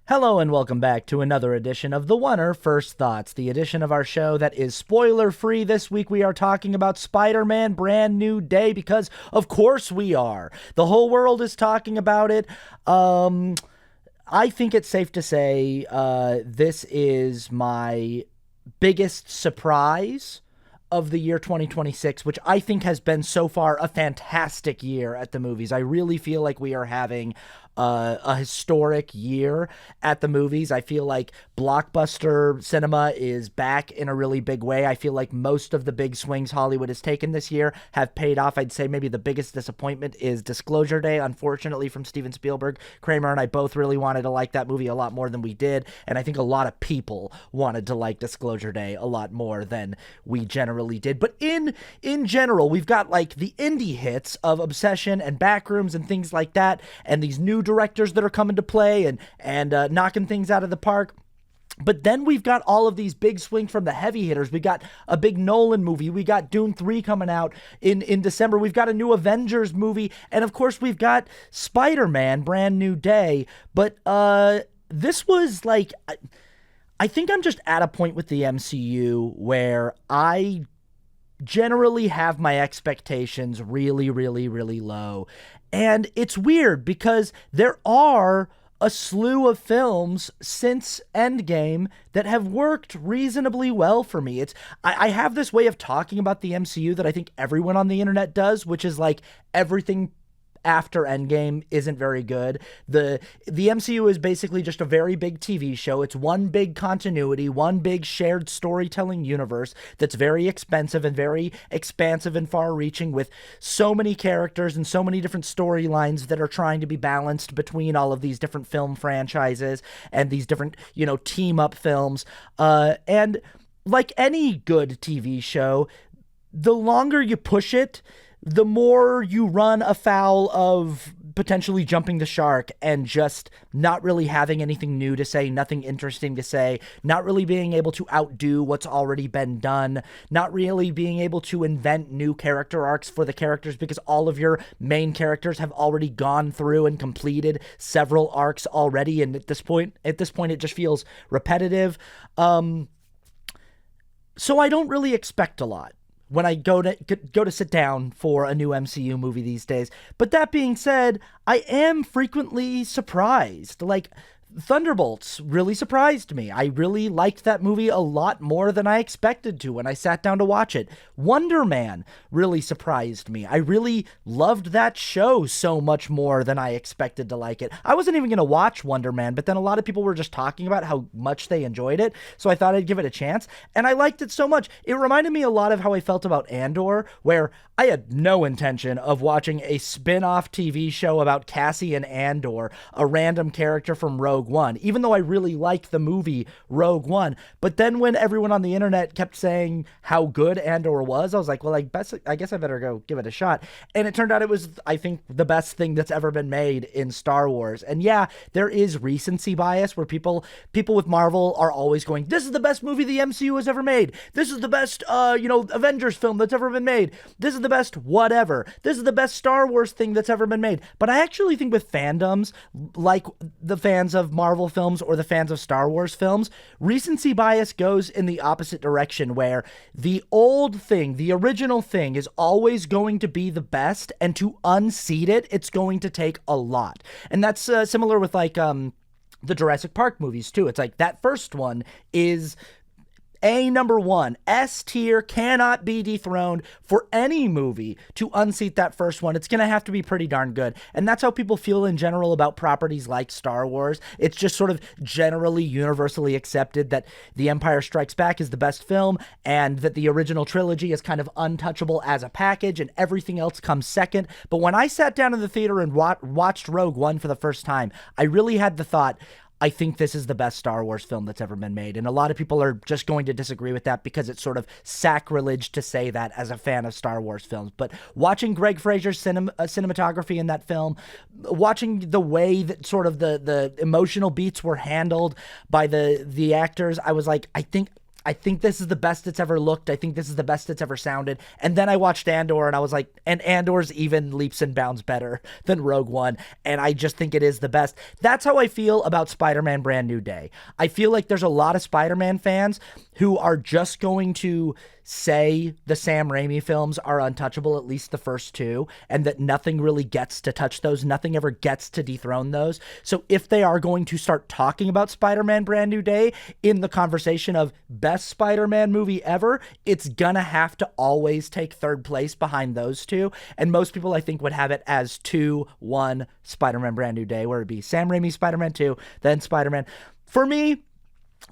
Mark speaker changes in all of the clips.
Speaker 1: Hello and welcome back to another edition of the Oner First Thoughts, the edition of our show that is spoiler-free. This week we are talking about Spider-Man Brand New Day because, of course, we are. The whole world is talking about it. I think it's safe to say this is my biggest surprise of the year 2026, which I think has been so far a fantastic year at the movies. I really feel like we are having a historic year at the movies. I feel like blockbuster cinema is back in a really big way. I feel like most of the big swings Hollywood has taken this year have paid off. I'd say maybe the biggest disappointment is Disclosure Day, unfortunately, from Steven Spielberg. Kramer and I both really wanted to like that movie a lot more than we did, and I think a lot of people wanted to like Disclosure Day a lot more than we generally did. But in general, we've got like the indie hits of Obsession and Backrooms and things like that, and these new directors that are coming to play and knocking things out of the park. But then we've got all of these big swings from the heavy hitters. We got a big Nolan movie. We got Dune 3 coming out in December. We've got a new Avengers movie. And of course, we've got Spider-Man Brand New Day. But this was like, I think I'm just at a point with the MCU where I generally have my expectations really, really, really low. And it's weird because there are a slew of films since Endgame that have worked reasonably well for me. I have this way of talking about the MCU that I think everyone on the internet does, which is like everything after Endgame isn't very good. The MCU is basically just a very big TV show. It's one big continuity, one big shared storytelling universe that's very expensive and very expansive and far-reaching, with so many characters and so many different storylines that are trying to be balanced between all of these different film franchises and these different, team-up films. And like any good TV show, the longer you push it, the more you run afoul of potentially jumping the shark and just not really having anything new to say, nothing interesting to say, not really being able to outdo what's already been done, not really being able to invent new character arcs for the characters because all of your main characters have already gone through and completed several arcs already, and at this point it just feels repetitive. So I don't really expect a lot when I go to sit down for a new MCU movie these days. But that being said, I am frequently surprised. Like, Thunderbolts really surprised me. I really liked that movie a lot more than I expected to when I sat down to watch it. Wonder Man really surprised me. I really loved that show so much more than I expected to like it. I wasn't even going to watch Wonder Man, but then a lot of people were just talking about how much they enjoyed it, so I thought I'd give it a chance, and I liked it so much. It reminded me a lot of how I felt about Andor, where I had no intention of watching a spin-off TV show about Cassian Andor, a random character from Rogue One, even though I really liked the movie Rogue One. But then when everyone on the internet kept saying how good Andor was, I was like, well, I guess I better go give it a shot. And it turned out it was, I think, the best thing that's ever been made in Star Wars. And yeah, there is recency bias where people with Marvel are always going, this is the best movie the MCU has ever made. This is the best, Avengers film that's ever been made. This is the best whatever. This is the best Star Wars thing that's ever been made. But I actually think with fandoms, like the fans of Marvel films or the fans of Star Wars films, recency bias goes in the opposite direction, where the old thing, the original thing, is always going to be the best, and to unseat it, it's going to take a lot. And that's similar with like the Jurassic Park movies too. It's like that first one is number one, S tier, cannot be dethroned. For any movie to unseat that first one, it's going to have to be pretty darn good. And that's how people feel in general about properties like Star Wars. It's just sort of generally universally accepted that The Empire Strikes Back is the best film, and that the original trilogy is kind of untouchable as a package, and everything else comes second. But when I sat down in the theater and watched Rogue One for the first time, I really had the thought, I think this is the best Star Wars film that's ever been made. And a lot of people are just going to disagree with that because it's sort of sacrilege to say that as a fan of Star Wars films. But watching Greg Fraser's cinematography in that film, watching the way that sort of the emotional beats were handled by the actors, I was like, I think this is the best it's ever looked. I think this is the best it's ever sounded. And then I watched Andor and I was like, and Andor's even leaps and bounds better than Rogue One. And I just think it is the best. That's how I feel about Spider-Man Brand New Day. I feel like there's a lot of Spider-Man fans who are just going to say the Sam Raimi films are untouchable, at least the first two, and that nothing really gets to touch those. Nothing ever gets to dethrone those. So if they are going to start talking about Spider-Man Brand New Day in the conversation of best Spider-Man movie ever, it's gonna have to always take third place behind those two. And most people, I think, would have it as 2-1 Spider-Man Brand New Day, where it'd be Sam Raimi Spider-Man 2, then Spider-Man. For me,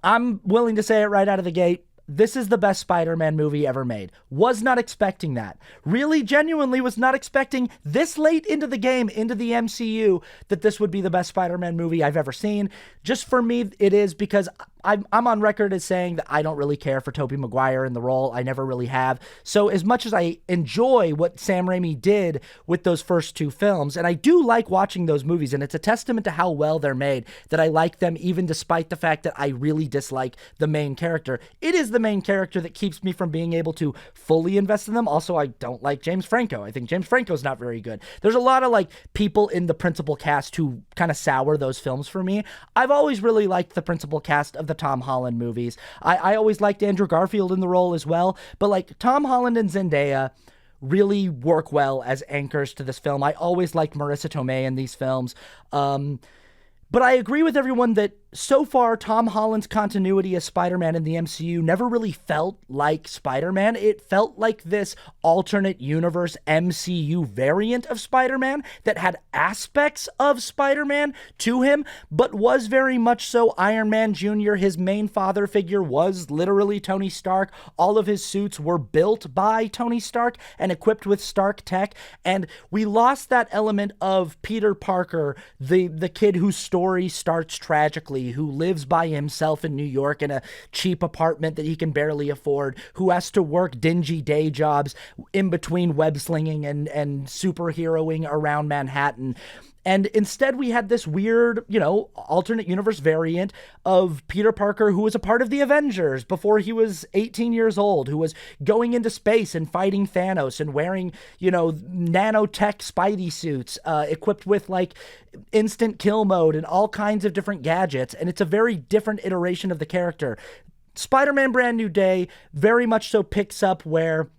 Speaker 1: I'm willing to say it right out of the gate. This is the best Spider-Man movie ever made. Was not expecting that. Really, genuinely was not expecting this late into the game, into the MCU, that this would be the best Spider-Man movie I've ever seen. Just for me, it is because I'm on record as saying that I don't really care for Tobey Maguire in the role. I never really have. So as much as I enjoy what Sam Raimi did with those first two films, and I do like watching those movies, and it's a testament to how well they're made, that I like them even despite the fact that I really dislike the main character. It is the main character that keeps me from being able to fully invest in them. Also, I don't like James Franco. I think James Franco's not very good. There's a lot of like people in the principal cast who kind of sour those films for me. I've always really liked the principal cast of the Tom Holland movies. I always liked Andrew Garfield in the role as well, but like Tom Holland and Zendaya really work well as anchors to this film. I always liked Marissa Tomei in these films. But I agree with everyone that so far, Tom Holland's continuity as Spider-Man in the MCU never really felt like Spider-Man. It felt like this alternate universe MCU variant of Spider-Man that had aspects of Spider-Man to him, but was very much so Iron Man Jr. His main father figure was literally Tony Stark. All of his suits were built by Tony Stark and equipped with Stark tech, and we lost that element of Peter Parker, the kid whose story starts tragically, who lives by himself in New York in a cheap apartment that he can barely afford, who has to work dingy day jobs in between web slinging and superheroing around Manhattan. And instead we had this weird, alternate universe variant of Peter Parker, who was a part of the Avengers before he was 18 years old, who was going into space and fighting Thanos and wearing, nanotech Spidey suits, equipped with like instant kill mode and all kinds of different gadgets. And it's a very different iteration of the character. Spider-Man Brand New Day very much so picks up where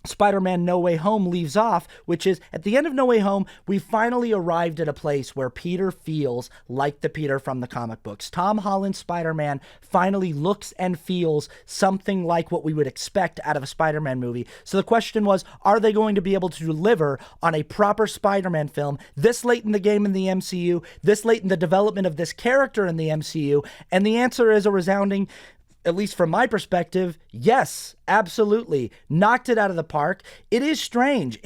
Speaker 1: Spider-Man No Way Home leaves off, which is at the end of No Way Home, we finally arrived at a place where Peter feels like the Peter from the comic books. Tom Holland's Spider-Man finally looks and feels something like what we would expect out of a Spider-Man movie. So the question was, are they going to be able to deliver on a proper Spider-Man film this late in the game in the MCU, this late in the development of this character in the MCU? And the answer is a resounding, at least from my perspective, yes, absolutely. Knocked it out of the park. It is strange.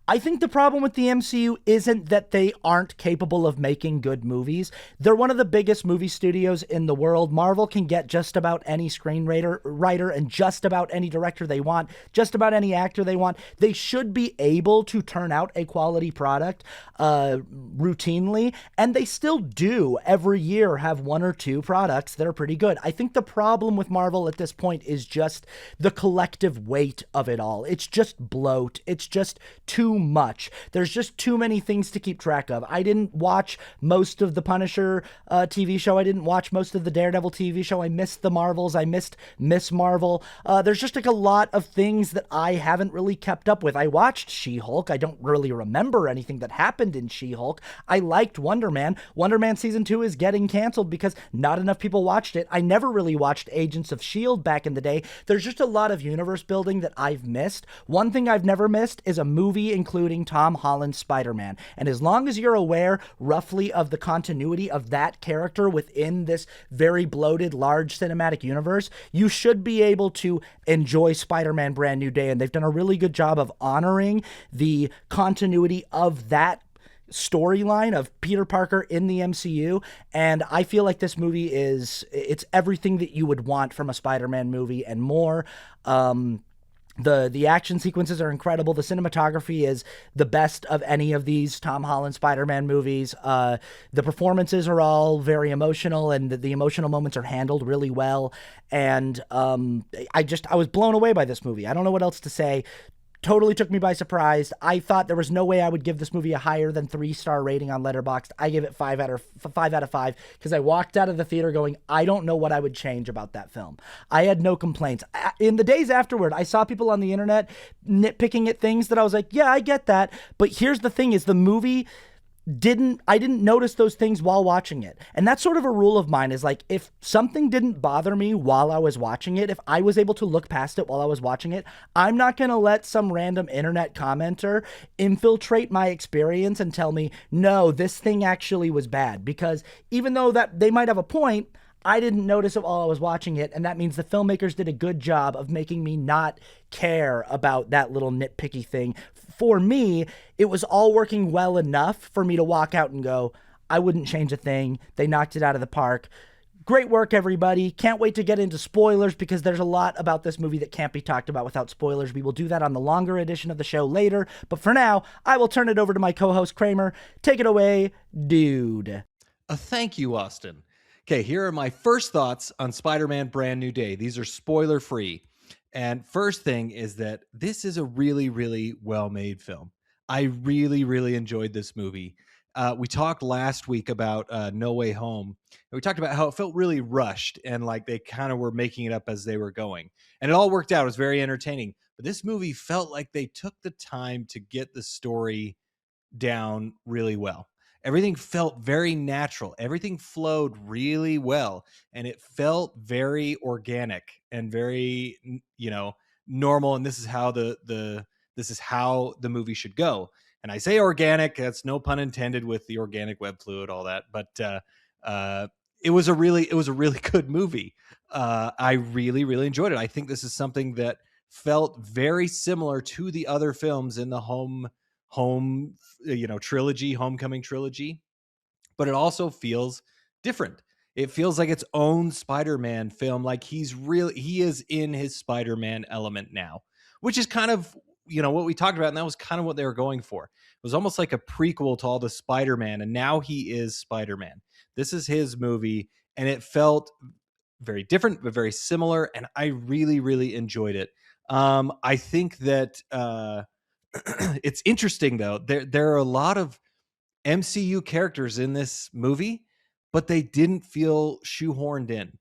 Speaker 1: I think the problem with the MCU isn't that they aren't capable of making good movies. They're one of the biggest movie studios in the world. Marvel can get just about any writer and just about any director they want, just about any actor they want. They should be able to turn out a quality product routinely, and they still do every year have one or two products that are pretty good. I think the problem with Marvel at this point is just the collective weight of it all. It's just bloat. It's just too much. There's just too many things to keep track of. I didn't watch most of the Punisher TV show. I didn't watch most of the Daredevil TV show. I missed the Marvels. I missed Miss Marvel. There's just like a lot of things that I haven't really kept up with. I watched She-Hulk. I don't really remember anything that happened in She-Hulk. I liked Wonder Man. Wonder Man Season 2 is getting canceled because not enough people watched it. I never really watched Agents of S.H.I.E.L.D. back in the day. There's just a lot of universe building that I've missed. One thing I've never missed is a movie including Tom Holland's Spider-Man. And as long as you're aware roughly of the continuity of that character within this very bloated, large cinematic universe, you should be able to enjoy Spider-Man Brand New Day. And they've done a really good job of honoring the continuity of that storyline of Peter Parker in the MCU, and I feel like this movie it's everything that you would want from a Spider-Man movie and more. The action sequences are incredible. The cinematography is the best of any of these Tom Holland Spider-Man movies. The performances are all very emotional, and the emotional moments are handled really well. And I was blown away by this movie. I don't know what else to say. Totally took me by surprise. I thought there was no way I would give this movie a higher than 3-star rating on Letterboxd. I give it 5 out of 5 because I walked out of the theater going, I don't know what I would change about that film. I had no complaints. In the days afterward, I saw people on the internet nitpicking at things that I was like, yeah, I get that. But here's the thing: is the movie didn't notice those things while watching it. And that's sort of a rule of mine, is like, if something didn't bother me while I was watching it, if I was able to look past it while I was watching it, I'm not going to let some random internet commenter infiltrate my experience and tell me, no, this thing actually was bad. Because even though that they might have a point, I didn't notice it while I was watching it, and that means the filmmakers did a good job of making me not care about that little nitpicky thing. For me, it was all working well enough for me to walk out and go, I wouldn't change a thing. They knocked it out of the park. Great work, everybody. Can't wait to get into spoilers because there's a lot about this movie that can't be talked about without spoilers. We will do that on the longer edition of the show later. But for now, I will turn it over to my co host, Kramer. Take it away, dude.
Speaker 2: Thank you, Austin. Okay, here are my first thoughts on Spider-Man Brand New Day. These are spoiler free. And first thing is that this is a really, really well-made film. I really, really enjoyed this movie. We talked last week about No Way Home. And we talked about how it felt really rushed and like they kind of were making it up as they were going. And it all worked out. It was very entertaining. But this movie felt like they took the time to get the story down really well. Everything felt very natural. Everything flowed really well, and it felt very organic and very, normal. And this is how the movie should go. And I say organic. That's no pun intended with the organic web fluid, all that. But uh, it was a really good movie. I really, really enjoyed it. I think this is something that felt very similar to the other films in the home trilogy, homecoming trilogy, but it also feels different. It feels like its own Spider-Man film, like he is in his Spider-Man element now, which is kind of what we talked about, and that was kind of what they were going for. It was almost like a prequel to all the Spider-Man, and now he is Spider-Man. This is his movie, and it felt very different but very similar, and I really, really enjoyed it. I think that it's interesting though. There are a lot of MCU characters in this movie, but they didn't feel shoehorned in.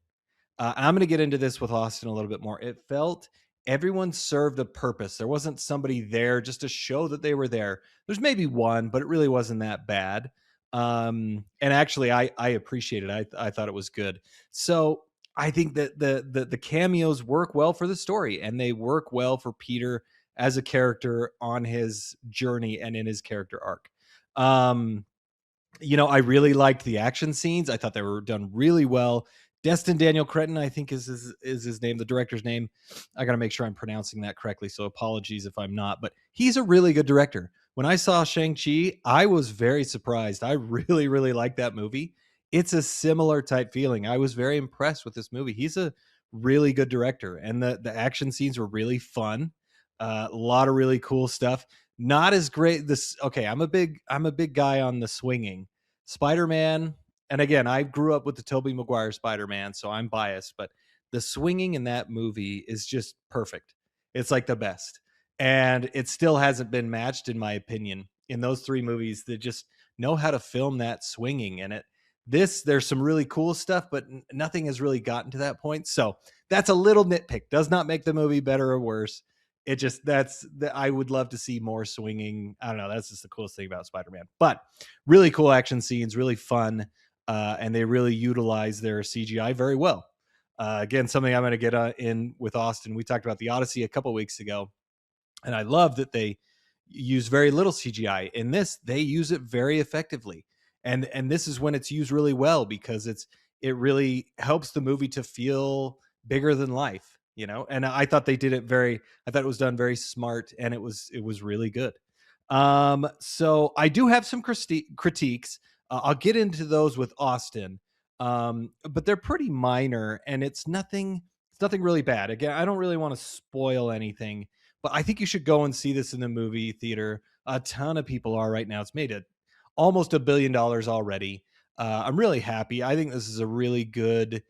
Speaker 2: And I'm going to get into this with Austin a little bit more. It felt everyone served a purpose. There wasn't somebody there just to show that they were there. There's maybe one, but it really wasn't that bad. And actually, I appreciate it. I thought it was good. So I think that the cameos work well for the story, and they work well for Peter as a character on his journey and in his character arc. Um, I really liked the action scenes. I thought they were done really well. Destin Daniel Cretton, I think is his name, the director's name. I got to make sure I'm pronouncing that correctly, so apologies if I'm not. But he's a really good director. When I saw Shang-Chi, I was very surprised. I really, really liked that movie. It's a similar type feeling. I was very impressed with this movie. He's a really good director, and the action scenes were really fun. A lot of really cool stuff. Not as great. I'm a big guy on the swinging. Spider-Man, and again, I grew up with the Tobey Maguire Spider-Man, so I'm biased, but the swinging in that movie is just perfect. It's like the best. And it still hasn't been matched, in my opinion, in those three movies that just know how to film that swinging in it. There's some really cool stuff, but nothing has really gotten to that point. So that's a little nitpick. Does not make the movie better or worse. It just I would love to see more swinging. I don't know. That's just the coolest thing about Spider-Man. But really cool action scenes, really fun, and they really utilize their CGI very well. Again, something I'm going to get in with Austin. We talked about the Odyssey a couple weeks ago, and I love that they use very little CGI. In this, they use it very effectively, and this is when it's used really well because it really helps the movie to feel bigger than life. And I thought they did it I thought it was done very smart, and it was really good. So I do have some critiques. I'll get into those with Austin. But they're pretty minor, and it's nothing really bad. Again, I don't really want to spoil anything, But I think you should go and see this in the movie theater. A ton of people are right now. It's made almost $1 billion already. I'm really happy. I think this is a really good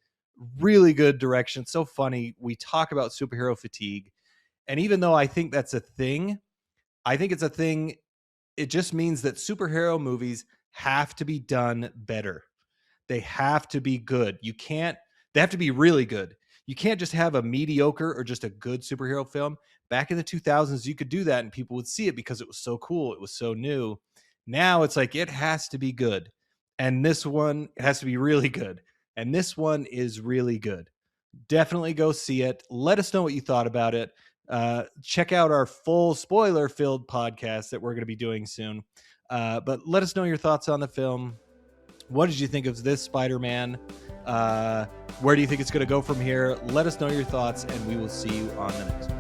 Speaker 2: direction. It's so funny. We talk about superhero fatigue. And even though I think that's a thing, I think it's a thing. It just means that superhero movies have to be done better. They have to be good. They have to be really good. You can't just have a mediocre or just a good superhero film. Back in the 2000s, you could do that and people would see it because it was so cool. It was so new. Now it's like, it has to be good. And this one has to be really good. And this one is really good. Definitely go see it. Let us know what you thought about it. Check out our full spoiler-filled podcast that we're going to be doing soon. But let us know your thoughts on the film. What did you think of this Spider-Man? Where do you think it's going to go from here? Let us know your thoughts, and we will see you on the next one.